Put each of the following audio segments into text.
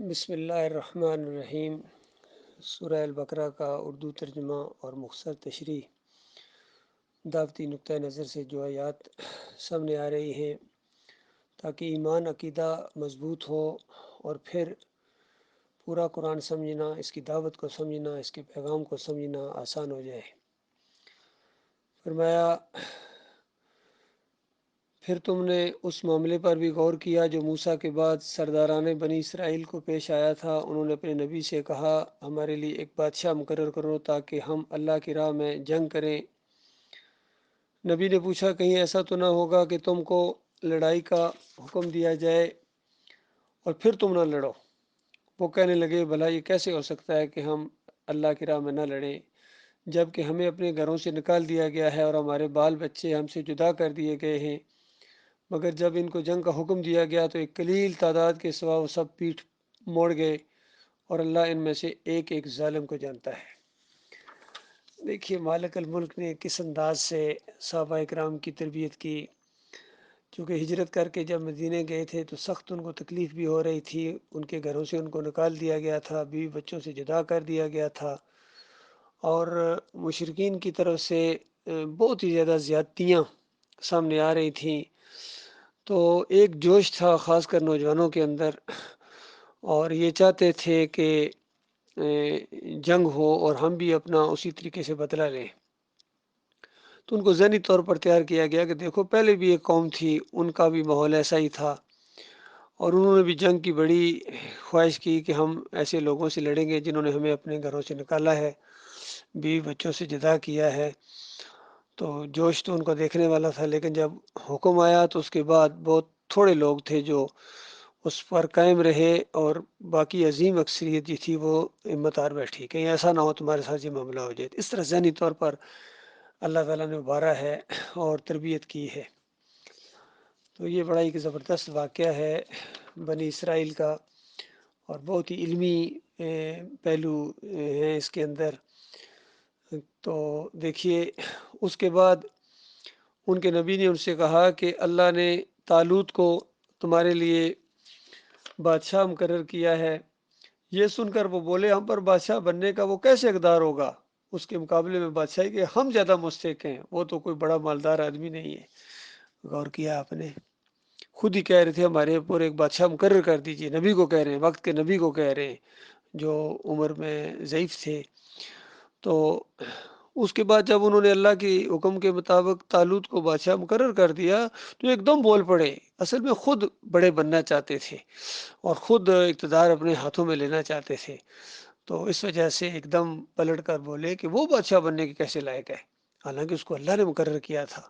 بسم اللہ الرحمن الرحیم۔ سورہ البقرہ کا اردو ترجمہ اور مختصر تشریح دعوتی نقطۂ نظر سے جو آیات سامنے آ رہی ہیں تاکہ ایمان عقیدہ مضبوط ہو اور پھر پورا قرآن سمجھنا، اس کی دعوت کو سمجھنا، اس کے پیغام کو سمجھنا آسان ہو جائے۔ فرمایا پھر تم نے اس معاملے پر بھی غور کیا جو موسیٰ کے بعد سرداران بنی اسرائیل کو پیش آیا تھا۔ انہوں نے اپنے نبی سے کہا، ہمارے لیے ایک بادشاہ مقرر کرو تاکہ ہم اللہ کی راہ میں جنگ کریں۔ نبی نے پوچھا، کہیں ایسا تو نہ ہوگا کہ تم کو لڑائی کا حکم دیا جائے اور پھر تم نہ لڑو؟ وہ کہنے لگے، بھلا یہ کیسے ہو سکتا ہے کہ ہم اللہ کی راہ میں نہ لڑیں جب کہ ہمیں اپنے گھروں سے نکال دیا گیا ہے اور ہمارے بال بچے ہم سے جدا کر دیے گئے ہیں؟ مگر جب ان کو جنگ کا حکم دیا گیا تو ایک قلیل تعداد کے سوا وہ سب پیٹھ موڑ گئے، اور اللہ ان میں سے ایک ایک ظالم کو جانتا ہے۔ دیکھیے مالک الملک نے کس انداز سے صحابہ اکرام کی تربیت کی۔ چونکہ ہجرت کر کے جب مدینے گئے تھے تو سخت ان کو تکلیف بھی ہو رہی تھی، ان کے گھروں سے ان کو نکال دیا گیا تھا، بیوی بچوں سے جدا کر دیا گیا تھا، اور مشرکین کی طرف سے بہت ہی زیادہ زیادتیاں سامنے آ رہی تھیں۔ تو ایک جوش تھا خاص کر نوجوانوں کے اندر، اور یہ چاہتے تھے کہ جنگ ہو اور ہم بھی اپنا اسی طریقے سے بدلہ لیں۔ تو ان کو ذہنی طور پر تیار کیا گیا کہ دیکھو پہلے بھی ایک قوم تھی، ان کا بھی ماحول ایسا ہی تھا، اور انہوں نے بھی جنگ کی بڑی خواہش کی کہ ہم ایسے لوگوں سے لڑیں گے جنہوں نے ہمیں اپنے گھروں سے نکالا ہے، بیوی بچوں سے جدا کیا ہے۔ تو جوش تو ان کو دیکھنے والا تھا، لیکن جب حکم آیا تو اس کے بعد بہت تھوڑے لوگ تھے جو اس پر قائم رہے، اور باقی عظیم اکثریت جو تھی وہ ہمت ہار بیٹھی، کہیں ایسا نہ ہو تمہارے ساتھ یہ معاملہ ہو جائے۔ اس طرح ذہنی طور پر اللہ تعالیٰ نے ابھارا ہے اور تربیت کی ہے۔ تو یہ بڑا ایک زبردست واقعہ ہے بنی اسرائیل کا، اور بہت ہی علمی پہلو ہیں اس کے اندر۔ تو دیکھیے اس کے بعد ان کے نبی نے ان سے کہا کہ اللہ نے طالوت کو تمہارے لیے بادشاہ مقرر کیا ہے۔ یہ سن کر وہ بولے، ہم پر بادشاہ بننے کا وہ کیسے اقدار ہوگا؟ اس کے مقابلے میں بادشاہی کے ہم زیادہ مستحق ہیں، وہ تو کوئی بڑا مالدار آدمی نہیں ہے۔ غور کیا آپ نے؟ خود ہی کہہ رہے تھے ہمارے اوپر ایک بادشاہ مقرر کر دیجئے، نبی کو کہہ رہے ہیں، وقت کے نبی کو کہہ رہے ہیں جو عمر میں ضعیف تھے۔ تو اس کے بعد جب انہوں نے اللہ کی حکم کے مطابق طالوت کو بادشاہ مقرر کر دیا تو ایک دم بول پڑے، اصل میں خود بڑے بننا چاہتے تھے اور خود اقتدار اپنے ہاتھوں میں لینا چاہتے تھے۔ تو اس وجہ سے ایک دم پلٹ کر بولے کہ وہ بادشاہ بننے کے کیسے لائق ہے، حالانکہ اس کو اللہ نے مقرر کیا تھا۔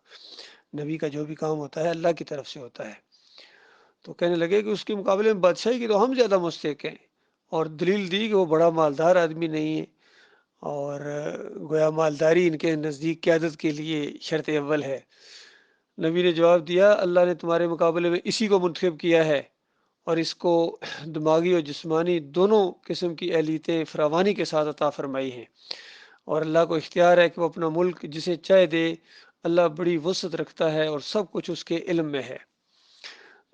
نبی کا جو بھی کام ہوتا ہے اللہ کی طرف سے ہوتا ہے۔ تو کہنے لگے کہ اس کے مقابلے میں بادشاہی کی تو ہم زیادہ مستحق ہیں، اور دلیل دی کہ وہ بڑا مالدار آدمی نہیں ہے، اور گویا مالداری ان کے نزدیک قیادت کے لیے شرط اول ہے۔ نبی نے جواب دیا، اللہ نے تمہارے مقابلے میں اسی کو منتخب کیا ہے، اور اس کو دماغی اور جسمانی دونوں قسم کی اہلیتیں فراوانی کے ساتھ عطا فرمائی ہیں، اور اللہ کو اختیار ہے کہ وہ اپنا ملک جسے چاہے دے۔ اللہ بڑی وسعت رکھتا ہے اور سب کچھ اس کے علم میں ہے۔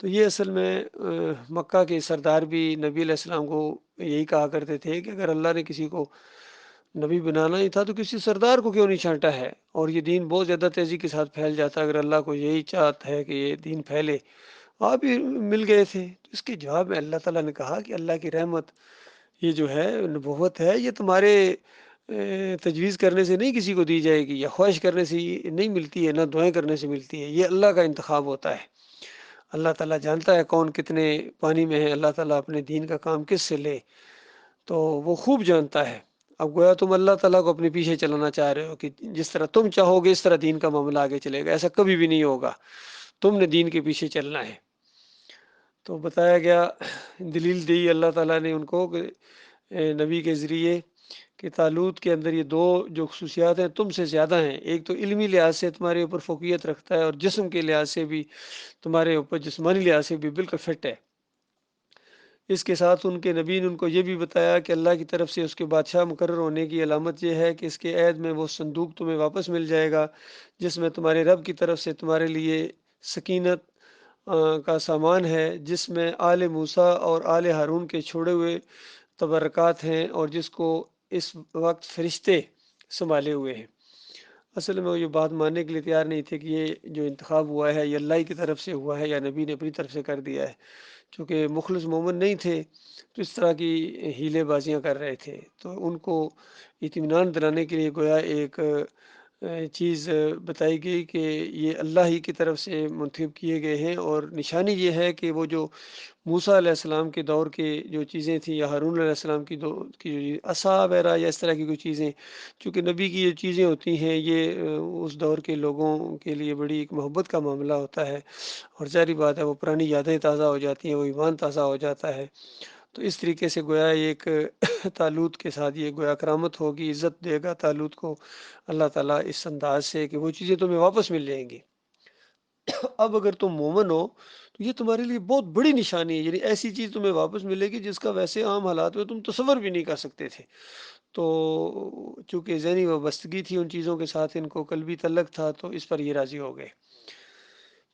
تو یہ اصل میں مکہ کے سردار بھی نبی علیہ السلام کو یہی کہا کرتے تھے کہ اگر اللہ نے کسی کو نبی بنانا ہی تھا تو کسی سردار کو کیوں نہیں چھانٹا ہے، اور یہ دین بہت زیادہ تیزی کے ساتھ پھیل جاتا اگر اللہ کو یہی چاہت ہے کہ یہ دین پھیلے۔ آپ ہی مل گئے تھے۔ تو اس کے جواب میں اللہ تعالیٰ نے کہا کہ اللہ کی رحمت یہ جو ہے نبوت ہے، یہ تمہارے تجویز کرنے سے نہیں کسی کو دی جائے گی، یا خواہش کرنے سے نہیں ملتی ہے، نہ دعائیں کرنے سے ملتی ہے، یہ اللہ کا انتخاب ہوتا ہے۔ اللہ تعالیٰ جانتا ہے کون کتنے پانی میں ہے، اللہ تعالیٰ اپنے دین کا کام کس سے لے، تو وہ خوب جانتا ہے۔ اب گویا تم اللہ تعالیٰ کو اپنے پیچھے چلانا چاہ رہے ہو کہ جس طرح تم چاہو گے اس طرح دین کا معاملہ آگے چلے گا، ایسا کبھی بھی نہیں ہوگا، تم نے دین کے پیچھے چلنا ہے۔ تو بتایا گیا، دلیل دی اللہ تعالیٰ نے ان کو کہ نبی کے ذریعے کہ طالوت کے اندر یہ دو جو خصوصیات ہیں تم سے زیادہ ہیں۔ ایک تو علمی لحاظ سے تمہارے اوپر فوقیت رکھتا ہے، اور جسم کے لحاظ سے بھی تمہارے اوپر جسمانی لحاظ سے بھی بالکل فٹ ہے۔ اس کے ساتھ ان کے نبی نے ان کو یہ بھی بتایا کہ اللہ کی طرف سے اس کے بادشاہ مقرر ہونے کی علامت یہ ہے کہ اس کے عہد میں وہ صندوق تمہیں واپس مل جائے گا جس میں تمہارے رب کی طرف سے تمہارے لیے سکینت کا سامان ہے جس میں آل موسیٰ اور آل ہارون کے چھوڑے ہوئے تبرکات ہیں اور جس کو اس وقت فرشتے سنبھالے ہوئے ہیں۔ اصل میں وہ یہ بات ماننے کے لیے تیار نہیں تھے کہ یہ جو انتخاب ہوا ہے یہ اللہ ہی کی طرف سے ہوا ہے یا نبی نے اپنی طرف سے کر دیا ہے، چونکہ مخلص مومن نہیں تھے تو اس طرح کی ہیلے بازیاں کر رہے تھے۔ تو ان کو اطمینان دلانے کے لیے گویا ایک چیز بتائی گئی کہ یہ اللہ ہی کی طرف سے منتخب کیے گئے ہیں، اور نشانی یہ ہے کہ وہ جو موسیٰ علیہ السلام کے دور کے جو چیزیں تھیں یا ہارون علیہ السلام کی کی جو عصا وغیرہ یا اس طرح کی کوئی چیزیں، چونکہ نبی کی جو چیزیں ہوتی ہیں یہ اس دور کے لوگوں کے لیے بڑی ایک محبت کا معاملہ ہوتا ہے، اور ظاہری بات ہے وہ پرانی یادیں تازہ ہو جاتی ہیں، وہ ایمان تازہ ہو جاتا ہے۔ تو اس طریقے سے گویا ایک طالوت کے ساتھ یہ گویا کرامت ہوگی، عزت دے گا طالوت کو اللہ تعالیٰ اس انداز سے کہ وہ چیزیں تمہیں واپس مل جائیں گی۔ اب اگر تم مومن ہو تو یہ تمہارے لیے بہت بڑی نشانی ہے، یعنی ایسی چیز تمہیں واپس ملے گی جس کا ویسے عام حالات میں تم تصور بھی نہیں کر سکتے تھے۔ تو چونکہ ذہنی وابستگی تھی ان چیزوں کے ساتھ، ان کو قلبی تعلق تھا، تو اس پر یہ راضی ہو گئے۔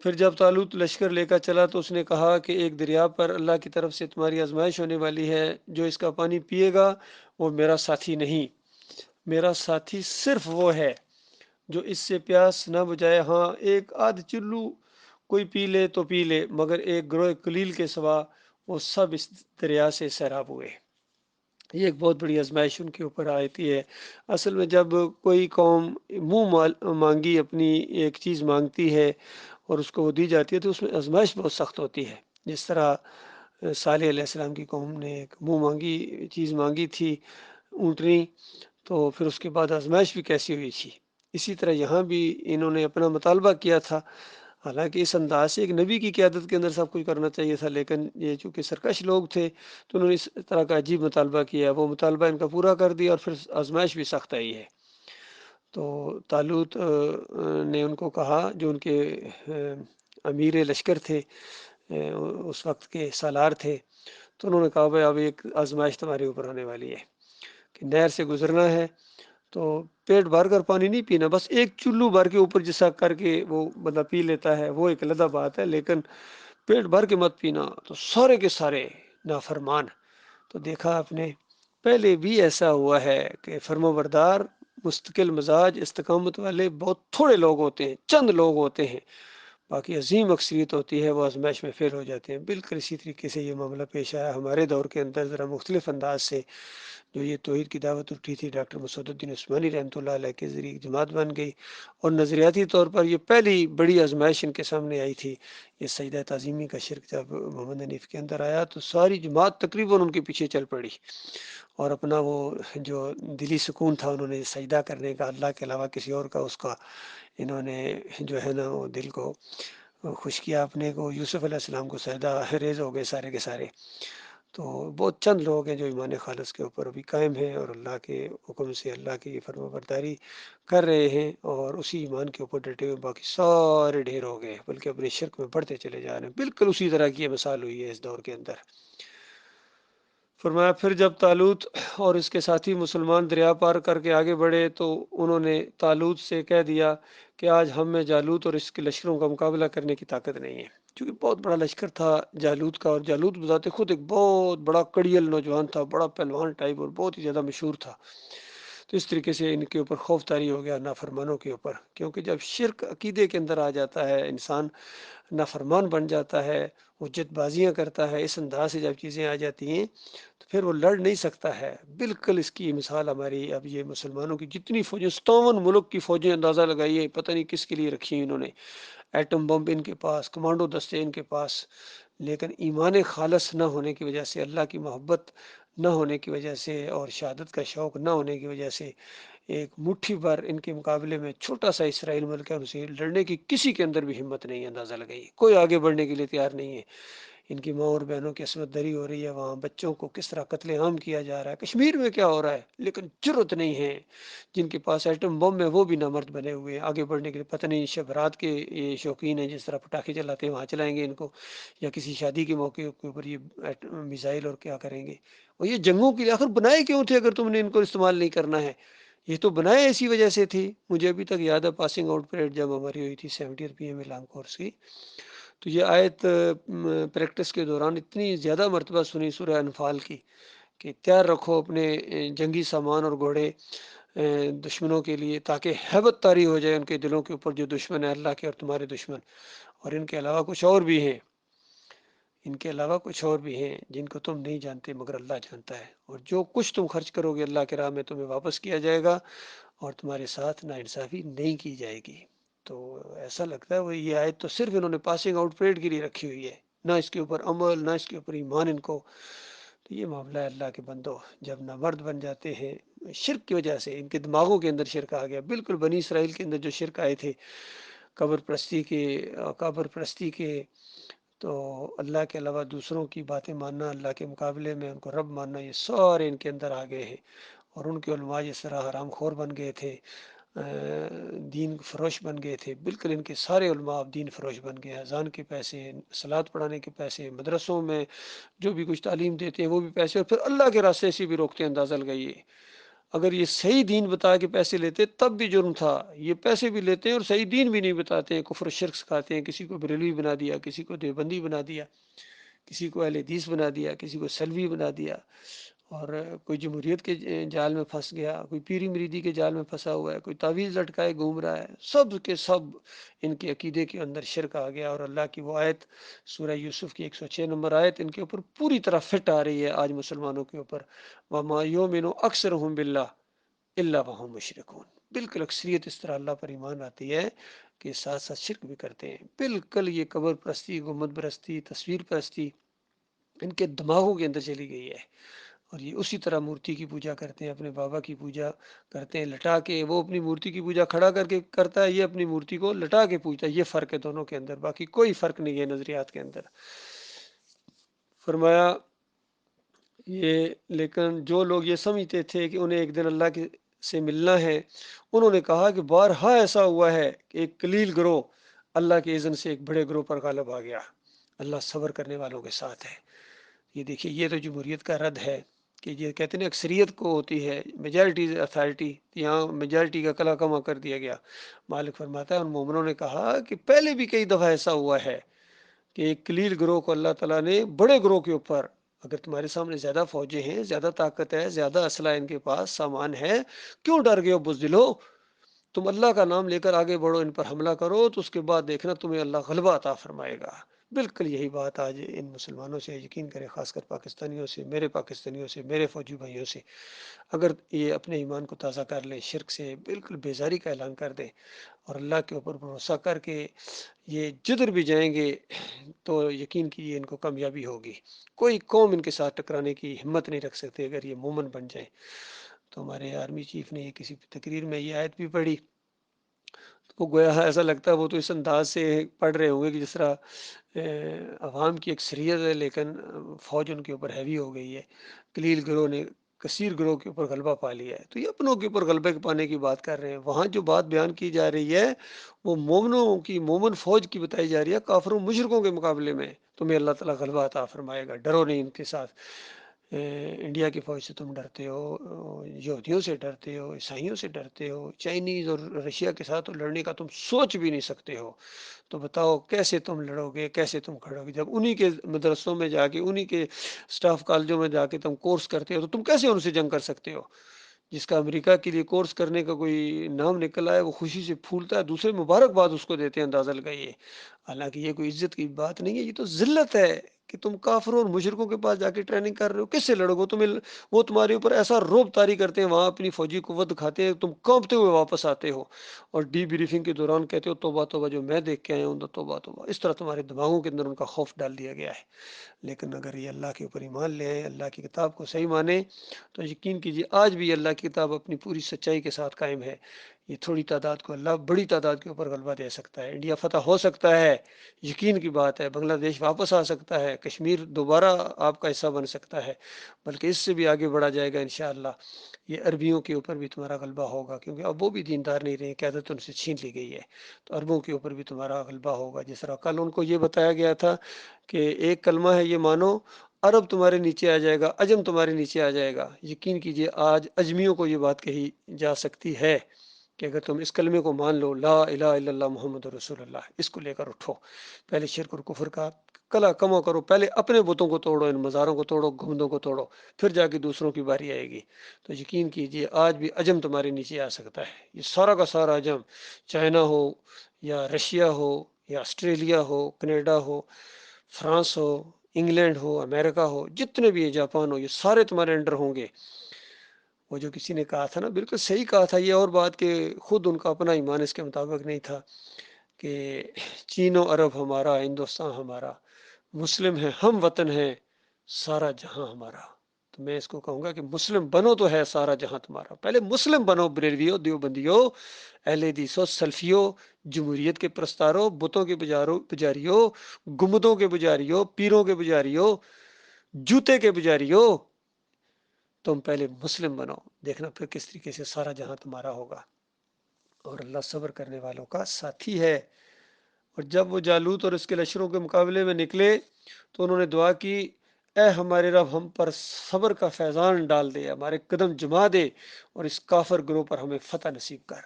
پھر جب طالوت لشکر لے کر چلا تو اس نے کہا کہ ایک دریا پر اللہ کی طرف سے تمہاری آزمائش ہونے والی ہے، جو اس کا پانی پیے گا وہ میرا ساتھی نہیں، میرا ساتھی صرف وہ ہے جو اس سے پیاس نہ بجھائے۔ ہاں ایک آدھ چلو کوئی پی لے تو پی لے، مگر ایک گروہ قلیل کے سوا وہ سب اس دریا سے سیراب ہوئے۔ یہ ایک بہت بڑی آزمائش ان کے اوپر آتی ہے۔ اصل میں جب کوئی قوم منہ مانگی اپنی ایک چیز مانگتی ہے اور اس کو وہ دی جاتی ہے تو اس میں آزمائش بہت سخت ہوتی ہے۔ جس طرح صالح علیہ السلام کی قوم نے ایک منہ مانگی چیز مانگی تھی، اونٹنی، تو پھر اس کے بعد آزمائش بھی کیسی ہوئی تھی۔ اسی طرح یہاں بھی انہوں نے اپنا مطالبہ کیا تھا، حالانکہ اس انداز سے ایک نبی کی قیادت کے اندر سب کچھ کرنا چاہیے تھا، لیکن یہ چونکہ سرکش لوگ تھے تو انہوں نے اس طرح کا عجیب مطالبہ کیا، وہ مطالبہ ان کا پورا کر دیا اور پھر آزمائش بھی سخت آئی ہے۔ تو طالوت نے ان کو کہا، جو ان کے امیر لشکر تھے، اس وقت کے سالار تھے، تو انہوں نے کہا بھائی اب ایک آزمائش تمہارے اوپر ہونے والی ہے کہ نہر سے گزرنا ہے، تو پیٹ بھر کر پانی نہیں پینا، بس ایک چلو بھر کے اوپر جیسا کر کے وہ بندہ پی لیتا ہے وہ ایک علیحدہ بات ہے، لیکن پیٹ بھر کے مت پینا۔ تو سارے کے سارے نافرمان، تو دیکھا آپ نے پہلے بھی ایسا ہوا ہے کہ فرمانبردار مستقل مزاج استقامت والے بہت تھوڑے لوگ ہوتے ہیں، چند لوگ ہوتے ہیں، باقی عظیم اکثریت ہوتی ہے وہ آزمائش میں فیل ہو جاتے ہیں۔ بالکل اسی طریقے سے یہ معاملہ پیش آیا ہمارے دور کے اندر، ذرا مختلف انداز سے۔ جو یہ توحید کی دعوت اٹھی تھی ڈاکٹر مسعود الدین عثمانی رحمۃ اللہ علیہ کے ذریعے جماعت بن گئی، اور نظریاتی طور پر یہ پہلی بڑی آزمائش ان کے سامنے آئی تھی۔ یہ سجدہ تعظیمی کا شرک جب محمد حنیف کے اندر آیا تو ساری جماعت تقریباً ان کے پیچھے چل پڑی، اور اپنا وہ جو دلی سکون تھا انہوں نے سجدہ کرنے کا اللہ کے علاوہ کسی اور کا، اس کا انہوں نے جو ہے نا وہ دل کو خوش کیا اپنے کو۔ یوسف علیہ السلام کو سجدہ ریز ہو گئے سارے کے سارے۔ تو بہت چند لوگ ہیں جو ایمان خالص کے اوپر ابھی قائم ہیں اور اللہ کے حکم سے اللہ کی فرما برداری کر رہے ہیں اور اسی ایمان کے اوپر ڈٹے ہوئے، باقی سارے ڈھیر ہو گئے بلکہ اپنے شرک میں بڑھتے چلے جا رہے ہیں۔ بالکل اسی طرح کی یہ مثال ہوئی ہے اس دور کے اندر۔ فرمایا پھر جب طالوت اور اس کے ساتھی مسلمان دریا پار کر کے آگے بڑھے تو انہوں نے طالوت سے کہہ دیا کہ آج ہم میں جالوت اور اس کے لشکروں کا مقابلہ کرنے کی طاقت نہیں ہے، کیونکہ بہت بڑا لشکر تھا جالوت کا، اور جالوت بذات خود ایک بہت بڑا کڑیل نوجوان تھا، بڑا پہلوان ٹائپ، اور بہت ہی زیادہ مشہور تھا۔ تو اس طریقے سے ان کے اوپر خوف طاری ہو گیا نافرمانوں کے اوپر، کیونکہ جب شرک عقیدے کے اندر آ جاتا ہے انسان نافرمان بن جاتا ہے، حجت بازیاں کرتا ہے، اس انداز سے جب چیزیں آ جاتی ہیں تو پھر وہ لڑ نہیں سکتا ہے۔ بالکل اس کی مثال ہماری اب یہ مسلمانوں کی جتنی فوجیں، 57 ملک کی فوجیں اندازہ لگائیے پتہ نہیں کس کے لیے رکھی ہیں انہوں نے، ایٹم بم ان کے پاس، کمانڈو دستے ان کے پاس، لیکن ایمان خالص نہ ہونے کی وجہ سے، اللہ کی محبت نہ ہونے کی وجہ سے، اور شہادت کا شوق نہ ہونے کی وجہ سے، ایک مٹھی بھر ان کے مقابلے میں چھوٹا سا اسرائیل ملک ہے، ان سے لڑنے کی کسی کے اندر بھی ہمت نہیں ہے۔ اندازہ لگائی کوئی آگے بڑھنے کے لیے تیار نہیں ہے۔ ان کی ماں اور بہنوں کی عصمت دری ہو رہی ہے، وہاں بچوں کو کس طرح قتل عام کیا جا رہا ہے، کشمیر میں کیا ہو رہا ہے، لیکن جرت نہیں ہے۔ جن کے پاس ایٹم بم ہے وہ بھی نامرد بنے ہوئے ہیں آگے بڑھنے کے لیے۔ پتہ نہیں شب رات کے یہ شوقین ہیں، جس طرح پٹاخے چلاتے ہیں وہاں چلائیں گے ان کو، یا کسی شادی کے موقع کے اوپر یہ میزائل اور کیا کریں گے۔ اور یہ جنگوں کے لیے آخر بنائے کیوں تھے اگر تم نے ان کو استعمال نہیں کرنا ہے؟ یہ تو بنائے اسی وجہ سے تھی۔ مجھے ابھی تک یاد ہے پاسنگ آؤٹ پریڈ جب ہماری ہوئی تھی 70 RPM لانگ کورس کی، تو یہ آیت پریکٹس کے دوران اتنی زیادہ مرتبہ سنی سورہ انفال کی کہ تیار رکھو اپنے جنگی سامان اور گھوڑے دشمنوں کے لیے، تاکہ ہیبت طاری ہو جائے ان کے دلوں کے اوپر جو دشمن ہے اللہ کے اور تمہارے دشمن، اور ان کے علاوہ کچھ اور بھی ہیں، ان کے علاوہ کچھ اور بھی ہیں جن کو تم نہیں جانتے مگر اللہ جانتا ہے، اور جو کچھ تم خرچ کرو گے اللہ کے راہ میں تمہیں واپس کیا جائے گا، اور تمہارے ساتھ ناانصافی نہیں کی جائے گی۔ تو ایسا لگتا ہے وہ یہ آیت تو صرف انہوں نے پاسنگ آؤٹ پریڈ کے لیے رکھی ہوئی ہے، نہ اس کے اوپر عمل، نہ اس کے اوپر ایمان ان کو۔ تو یہ معاملہ ہے اللہ کے بندو، جب نامرد بن جاتے ہیں شرک کی وجہ سے، ان کے دماغوں کے اندر شرک آ گیا، بالکل بنی اسرائیل کے اندر جو شرک آئے تھے قبر پرستی کے، تو اللہ کے علاوہ دوسروں کی باتیں ماننا، اللہ کے مقابلے میں ان کو رب ماننا، یہ سارے ان کے اندر آ گئے ہیں، اور ان کے علماء جس طرح حرام خور بن گئے تھے، دین فروش بن گئے تھے، بالکل ان کے سارے علماء اب دین فروش بن گئے، اذان کے پیسے، صلوات پڑھانے کے پیسے، مدرسوں میں جو بھی کچھ تعلیم دیتے ہیں وہ بھی پیسے، اور پھر اللہ کے راستے سے بھی روکتے ہیں۔ اندازہ لگائیے، اگر یہ صحیح دین بتا کے پیسے لیتے تب بھی جرم تھا، یہ پیسے بھی لیتے ہیں اور صحیح دین بھی نہیں بتاتے ہیں، کفر و شرک سکھاتے ہیں، کسی کو بریلوی بنا دیا، کسی کو دیوبندی بنا دیا، کسی کو اہل حدیث بنا دیا، کسی کو سلوی بنا دیا، اور کوئی جمہوریت کے جال میں پھنس گیا، کوئی پیری مریدی کے جال میں پھنسا ہوا ہے، کوئی تعویذ لٹکائے گھوم رہا ہے، سب کے سب ان کے عقیدے کے اندر شرک آ گیا۔ اور اللہ کی وہ آیت سورہ یوسف کی 106 نمبر آیت ان کے اوپر پوری طرح فٹ آ رہی ہے آج مسلمانوں کے اوپر، وَمَا يُؤْمِنُ أَكْثَرُهُم بِاللَّهِ إِلَّا وَهُم مُشْرِكُونَ۔ بالکل اکثریت اس طرح اللہ پر ایمان آتی ہے کہ ساتھ ساتھ شرک بھی کرتے ہیں۔ بالکل یہ قبر پرستی، گنبد پرستی، تصویر پرستی ان کے دماغوں کے اندر چلی گئی ہے، اور یہ اسی طرح مورتی کی پوجا کرتے ہیں، اپنے بابا کی پوجا کرتے ہیں لٹا کے، وہ اپنی مورتی کی پوجا کھڑا کر کے کرتا ہے، یہ اپنی مورتی کو لٹا کے پوجتا ہے۔ یہ فرق ہے دونوں کے اندر، باقی کوئی فرق نہیں ہے نظریات کے اندر۔ فرمایا یہ، لیکن جو لوگ یہ سمجھتے تھے کہ انہیں ایک دن اللہ کے سے ملنا ہے، انہوں نے کہا کہ بارہا ایسا ہوا ہے کہ ایک قلیل گروہ اللہ کے اذن سے ایک بڑے گروہ پر غالب آ گیا، اللہ صبر کرنے والوں کے ساتھ ہے۔ یہ دیکھیے، یہ تو جمہوریت کا رد ہے کہ یہ کہتے ہیں اکثریت کو ہوتی ہے، میجارٹی اتھارٹی، یہاں میجارٹی کا کلا کما کر دیا گیا۔ مالک فرماتا ہے ان مومنوں نے کہا کہ پہلے بھی کئی دفعہ ایسا ہوا ہے کہ ایک قلیل گروہ کو اللہ تعالیٰ نے بڑے گروہ کے اوپر، اگر تمہارے سامنے زیادہ فوجیں ہیں، زیادہ طاقت ہے، زیادہ اسلحہ ان کے پاس سامان ہے، کیوں ڈر گئے ہو بزدلو؟ تم اللہ کا نام لے کر آگے بڑھو، ان پر حملہ کرو، تو اس کے بعد دیکھنا تمہیں اللہ غلبہ عطا فرمائے گا۔ بالکل یہی بات آج ان مسلمانوں سے، یقین کریں خاص کر پاکستانیوں سے، میرے پاکستانیوں سے، میرے فوجی بھائیوں سے، اگر یہ اپنے ایمان کو تازہ کر لیں، شرک سے بالکل بیزاری کا اعلان کر دیں، اور اللہ کے اوپر بھروسہ کر کے یہ جدھر بھی جائیں گے تو یقین کیجیے ان کو کامیابی ہوگی۔ کوئی قوم ان کے ساتھ ٹکرانے کی ہمت نہیں رکھ سکتے اگر یہ مومن بن جائیں۔ تو ہمارے آرمی چیف نے یہ کسی تقریر میں یہ آیت بھی پڑھی، تو گویا ایسا لگتا ہے وہ تو اس انداز سے پڑھ رہے ہوں گے کہ جس طرح عوام کی اکثریت ہے لیکن فوج ان کے اوپر ہیوی ہو گئی ہے، قلیل گروہ نے کثیر گروہ کے اوپر غلبہ پا لیا ہے۔ تو یہ اپنوں کے اوپر غلبے پانے کی بات کر رہے ہیں، وہاں جو بات بیان کی جا رہی ہے وہ مومنوں کی، مومن فوج کی بتائی جا رہی ہے، کافروں مشرکوں کے مقابلے میں تمہیں اللہ تعالیٰ غلبہ عطا فرمائے گا، ڈرو نہیں ان کے ساتھ۔ انڈیا کی فوج سے تم ڈرتے ہو، یہودیوں سے ڈرتے ہو، عیسائیوں سے ڈرتے ہو، چائنیز اور رشیا کے ساتھ تو لڑنے کا تم سوچ بھی نہیں سکتے ہو، تو بتاؤ کیسے تم لڑو گے، کیسے تم کھڑو گے؟ جب انہی کے مدرسوں میں جا کے، انہی کے سٹاف کالجوں میں جا کے تم کورس کرتے ہو تو تم کیسے ان سے جنگ کر سکتے ہو؟ جس کا امریکہ کے لیے کورس کرنے کا کوئی نام نکل آئے وہ خوشی سے پھولتا ہے، دوسرے مبارکباد اس کو دیتے ہیں، اندازہ لگائیے۔ حالانکہ یہ کوئی عزت کی بات نہیں ہے، یہ تو ذلت ہے کہ تم کافروں اور مشرکوں کے پاس جا کے ٹریننگ کر رہے ہو، کس سے لڑو گے؟ وہ تمہارے اوپر ایسا روب طاری کرتے ہیں، وہاں اپنی فوجی قوت دکھاتے ہیں، تم کانپتے ہوئے واپس آتے ہو، اور ڈی بریفنگ کے دوران کہتے ہو توبہ توبہ، جو میں دیکھ کے آیا ہوں تو توبہ توبہ۔ اس طرح تمہارے دماغوں کے اندر ان کا خوف ڈال دیا گیا ہے۔ لیکن اگر یہ اللہ کے اوپر ایمان لے آئیں، اللہ کی کتاب کو صحیح مانیں، تو یقین کیجیے آج بھی اللہ کی کتاب اپنی پوری سچائی کے ساتھ قائم ہے۔ یہ تھوڑی تعداد کو اللہ بڑی تعداد کے اوپر غلبہ دے سکتا ہے، انڈیا فتح ہو سکتا ہے، یقین کی بات ہے، بنگلہ دیش واپس آ سکتا ہے، کشمیر دوبارہ آپ کا حصہ بن سکتا ہے، بلکہ اس سے بھی آگے بڑھا جائے گا انشاءاللہ۔ یہ عربیوں کے اوپر بھی تمہارا غلبہ ہوگا، کیونکہ اب وہ بھی دیندار نہیں رہے، قیادت ان سے چھین لی گئی ہے، تو عربوں کے اوپر بھی تمہارا غلبہ ہوگا۔ جس طرح کل ان کو یہ بتایا گیا تھا کہ ایک کلمہ ہے یہ مانو، عرب تمہارے نیچے آ جائے گا، عجم تمہارے نیچے آ جائے گا، یقین کیجئے آج اجمیوں کو یہ بات کہی جا سکتی ہے کہ اگر تم اس کلمے کو مان لو، لا الہ الا اللہ محمد رسول اللہ، اس کو لے کر اٹھو، پہلے شرک اور کفر کا کلا کما کرو، پہلے اپنے بتوں کو توڑو، ان مزاروں کو توڑو، گنبدوں کو توڑو، پھر جا کے دوسروں کی باری آئے گی۔ تو یقین کیجئے آج بھی عجم تمہارے نیچے آ سکتا ہے، یہ سارا کا سارا عجم، چائنا ہو یا رشیا ہو یا آسٹریلیا ہو، کینیڈا ہو، فرانس ہو، انگلینڈ ہو، امریکہ ہو، جتنے بھی ہیں، جاپان ہو، یہ سارے تمہارے انڈر ہوں گے۔ وہ جو کسی نے کہا تھا نا، بالکل صحیح کہا تھا، یہ اور بات کہ خود ان کا اپنا ایمان اس کے مطابق نہیں تھا کہ چین و عرب ہمارا، ہندوستان ہمارا، مسلم ہیں، ہم وطن ہیں، سارا جہاں ہمارا۔ تو میں اس کو کہوں گا کہ مسلم بنو تو ہے سارا جہاں تمہارا، پہلے مسلم بنو، بریلویو، دیوبندیو، اہل حدیثو، سلفیو، جمہوریت کے پرستارو، بتوں کے پجاریو، گمبدوں کے پجاریو، پیروں کے پجاریو، جوتے کے پجاریو، تم پہلے مسلم بنو، دیکھنا پھر کس طریقے سے سارا جہاں تمہارا ہوگا۔ اور اللہ صبر کرنے والوں کا ساتھی ہے۔ اور جب وہ جالوت اور اس کے لشکروں کے مقابلے میں نکلے تو انہوں نے دعا کی، اے ہمارے رب، ہم پر صبر کا فیضان ڈال دے، ہمارے قدم جما دے اور اس کافر گروہ پر ہمیں فتح نصیب کر۔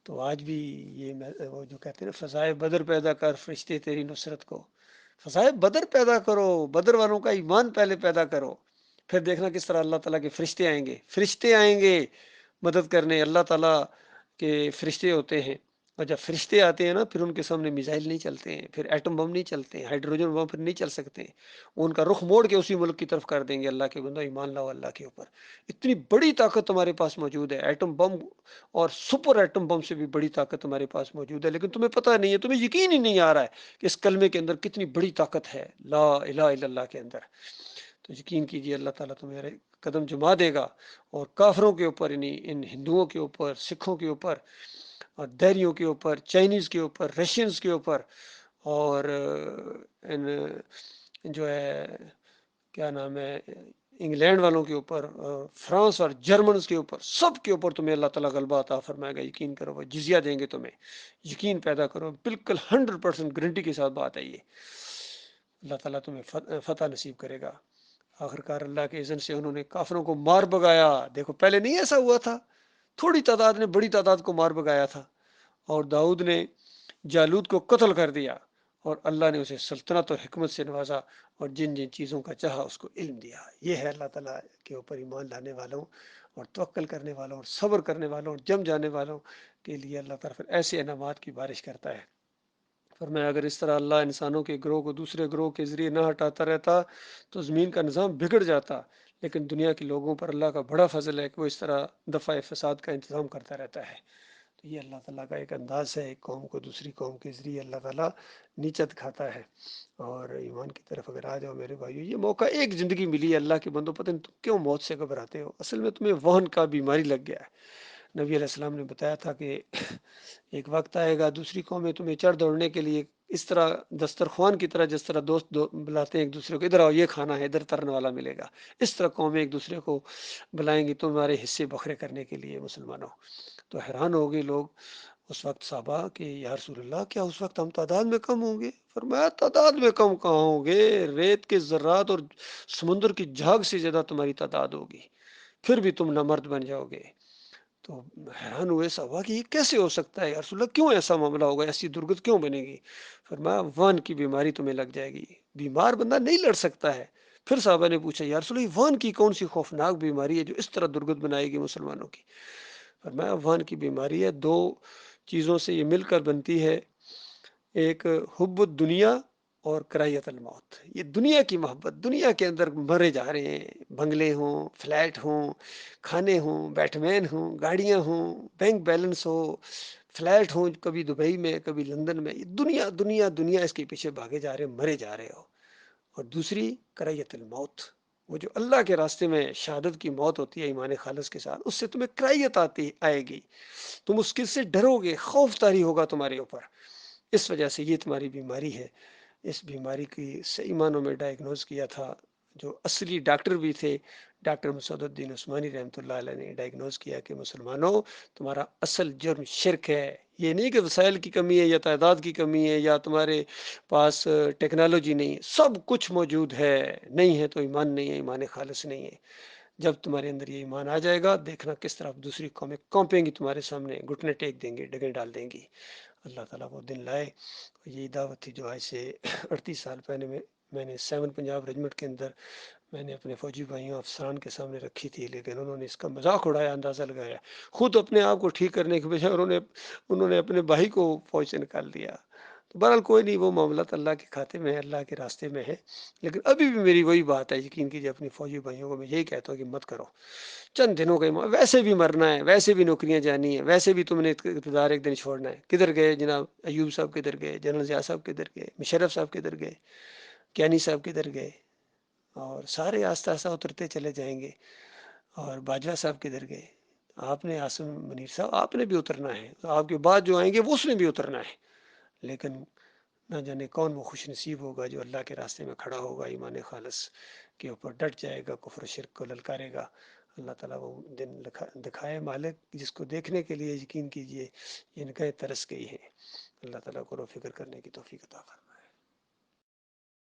تو آج بھی یہ وہ جو کہتے ہیں نا، فضائے بدر پیدا کر فرشتے تیری نصرت کو، فضائے بدر پیدا کرو، بدر والوں کا ایمان پہلے پیدا کرو، پھر دیکھنا کس طرح اللہ تعالیٰ کے فرشتے آئیں گے، فرشتے آئیں گے مدد کرنے۔ اللہ تعالیٰ کے فرشتے ہوتے ہیں، اور جب فرشتے آتے ہیں نا، پھر ان کے سامنے میزائل نہیں چلتے ہیں، پھر ایٹم بم نہیں چلتے ہیں، ہائیڈروجن بم پھر نہیں چل سکتے ہیں، وہ ان کا رخ موڑ کے اسی ملک کی طرف کر دیں گے۔ اللہ کے بندو ایمان لاؤ اللہ کے اوپر، اتنی بڑی طاقت تمہارے پاس موجود ہے، ایٹم بم اور سپر ایٹم بم سے بھی بڑی طاقت تمہارے پاس موجود ہے، لیکن تمہیں پتہ نہیں ہے، تمہیں یقین ہی نہیں آ رہا ہے کہ اس کلمے کے اندر کتنی بڑی طاقت ہے، لا الہ الا اللہ کے اندر۔ تو یقین کیجئے اللہ تعالیٰ تمہارے قدم جما دے گا، اور کافروں کے اوپر، یعنی ان ہندوؤں کے اوپر، سکھوں کے اوپر، اور دہریوں کے اوپر، چائنیز کے اوپر، رشینز کے اوپر، اور ان جو ہے کیا نام ہے، انگلینڈ والوں کے اوپر، فرانس اور جرمنز کے اوپر، سب کے اوپر تمہیں اللہ تعالیٰ غلبہ عطا فرمائے گا۔ یقین کرو، وہ جزیہ دیں گے تمہیں، یقین پیدا کرو، بالکل 100% گارنٹی کے ساتھ بات ہے یہ، اللہ تعالیٰ تمہیں فتح نصیب کرے گا۔ آخرکار اللہ کے اذن سے انہوں نے کافروں کو مار بگایا۔ دیکھو پہلے نہیں ایسا ہوا تھا، تھوڑی تعداد نے بڑی تعداد کو مار بگایا تھا، اور داؤد نے جالوت کو قتل کر دیا، اور اللہ نے اسے سلطنت و حکمت سے نوازا، اور جن جن چیزوں کا چاہا اس کو علم دیا۔ یہ ہے اللہ تعالیٰ کے اوپر ایمان لانے والوں اور توکل کرنے والوں اور صبر کرنے والوں اور جم جانے والوں کے لیے اللہ تعالیٰ پھر ایسے انعامات کی بارش کرتا ہے۔ فرمایا اگر اس طرح اللہ انسانوں کے گروہ کو دوسرے گروہ کے ذریعے نہ ہٹاتا رہتا تو زمین کا نظام بگڑ جاتا، لیکن دنیا کے لوگوں پر اللہ کا بڑا فضل ہے کہ وہ اس طرح دفع فساد کا انتظام کرتا رہتا ہے۔ تو یہ اللہ تعالیٰ کا ایک انداز ہے، ایک قوم کو دوسری قوم کے ذریعے اللہ تعالیٰ نیچا دکھاتا ہے۔ اور ایمان کی طرف اگر آ جاؤ میرے بھائیو، یہ موقع ایک زندگی ملی ہے، اللہ کے بندوں، پتہ نہیں تم کیوں موت سے گھبراتے ہو، اصل میں تمہیں وہن کا بیماری لگ گیا ہے۔ نبی علیہ السلام نے بتایا تھا کہ ایک وقت آئے گا دوسری قومیں تمہیں چڑھ دوڑنے کے لیے اس طرح دسترخوان کی طرح، جس طرح دوست بلاتے ہیں ایک دوسرے کو، ادھر آؤ یہ کھانا ہے، ادھر ترنے والا ملے گا، اس طرح قومیں ایک دوسرے کو بلائیں گی تمہارے حصے بکھرے کرنے کے لیے۔ مسلمانوں، تو حیران ہو گئے لوگ اس وقت صحابہ کہ یا رسول اللہ، کیا اس وقت ہم تعداد میں کم ہوں گے؟ فرمایا تعداد میں کم کہاں ہوں گے، ریت کے ذرات اور سمندر کی جھاگ سے زیادہ تمہاری تعداد ہوگی، پھر بھی تم نامرد بن جاؤ گے۔ تو حیران ہوئے صحابہ کہ یہ کیسے ہو سکتا ہے یا رسول اللہ، کیوں ایسا معاملہ ہوگا، ایسی درگت کیوں بنے گی؟ فرمایا وان کی بیماری تمہیں لگ جائے گی، بیمار بندہ نہیں لڑ سکتا ہے۔ پھر صحابہ نے پوچھا یا رسول اللہ، وان کی کون سی خوفناک بیماری ہے جو اس طرح درگت بنائے گی مسلمانوں کی؟ فرمایا وان کی بیماری ہے، دو چیزوں سے یہ مل کر بنتی ہے، ایک حب الدنیا اور کراہیت الموت، یہ دنیا کی محبت، دنیا کے اندر مرے جا رہے ہیں، بنگلے ہوں، فلیٹ ہوں، کھانے ہوں، بیٹ مین ہوں، گاڑیاں ہوں، بینک بیلنس ہو، فلیٹ ہوں، کبھی دبئی میں کبھی لندن میں، یہ دنیا دنیا دنیا، اس کے پیچھے بھاگے جا رہے، مرے جا رہے ہو۔ اور دوسری کراہیت الموت، وہ جو اللہ کے راستے میں شہادت کی موت ہوتی ہے ایمان خالص کے ساتھ، اس سے تمہیں کراہیت آئے گی، تم اس کے سے ڈرو گے، خوف طاری ہوگا تمہارے اوپر۔ اس وجہ سے یہ تمہاری بیماری ہے۔ اس بیماری کی صحیح معنوں میں ڈائگنوز کیا تھا جو اصلی ڈاکٹر بھی تھے، ڈاکٹر مسعود الدین عثمانی رحمۃ اللہ علیہ نے ڈائگنوز کیا کہ مسلمانوں، تمہارا اصل جرم شرک ہے۔ یہ نہیں کہ وسائل کی کمی ہے یا تعداد کی کمی ہے یا تمہارے پاس ٹیکنالوجی نہیں ہے، سب کچھ موجود ہے، نہیں ہے تو ایمان نہیں ہے، ایمان خالص نہیں ہے۔ جب تمہارے اندر یہ ایمان آ جائے گا، دیکھنا کس طرح دوسری قومیں کانپیں گی تمہارے سامنے، گھٹنے ٹیک دیں گے، ڈگیں ڈال دیں گی۔ اللہ تعالیٰ وہ دن لائے۔ یہی دعوت تھی جو آج سے 38 سال پہلے میں نے 7 پنجاب ریجمنٹ کے اندر میں نے اپنے فوجی بھائیوں افسران کے سامنے رکھی تھی، لیکن انہوں نے اس کا مذاق اڑایا، اندازہ لگایا، خود اپنے آپ کو ٹھیک کرنے کے بجائے انہوں نے اپنے بھائی کو فوج سے نکال دیا۔ تو بہرحال کوئی نہیں، وہ معاملات اللہ کے کھاتے میں ہے، اللہ کے راستے میں ہے۔ لیکن ابھی بھی میری وہی بات ہے، یقین کیجیے اپنی فوجی بھائیوں کو میں یہی کہتا ہوں کہ مت کرو، چند دنوں کا ویسے بھی مرنا ہے، ویسے بھی نوکریاں جانی ہے، ویسے بھی تم نے اقتدار ایک دن چھوڑنا ہے۔ کدھر گئے جناب ایوب صاحب، کدھر گئے جنرل ضیاء صاحب، کدھر گئے مشرف صاحب، کدھر گئے کیانی صاحب، کدھر گئے؟ اور سارے آہستہ آہستہ اترتے چلے جائیں گے۔ اور باجوہ صاحب کدھر گئے؟ آپ نے، عاصم منیر صاحب، آپ نے بھی اترنا ہے، آپ کے بعد جو آئیں گے وہ اس نے بھی اترنا ہے۔ لیکن نہ جانے کون وہ خوش نصیب ہوگا جو اللہ کے راستے میں کھڑا ہوگا، ایمان خالص کے اوپر ڈٹ جائے گا، کفر و شرک کو للکارے گا۔ اللہ تعالیٰ وہ دن دکھائے مالک، جس کو دیکھنے کے لیے یقین کیجیے یہ نگاہیں ترس گئی ہیں۔ اللہ تعالیٰ کو فکر کرنے کی توفیق عطا فرمائے۔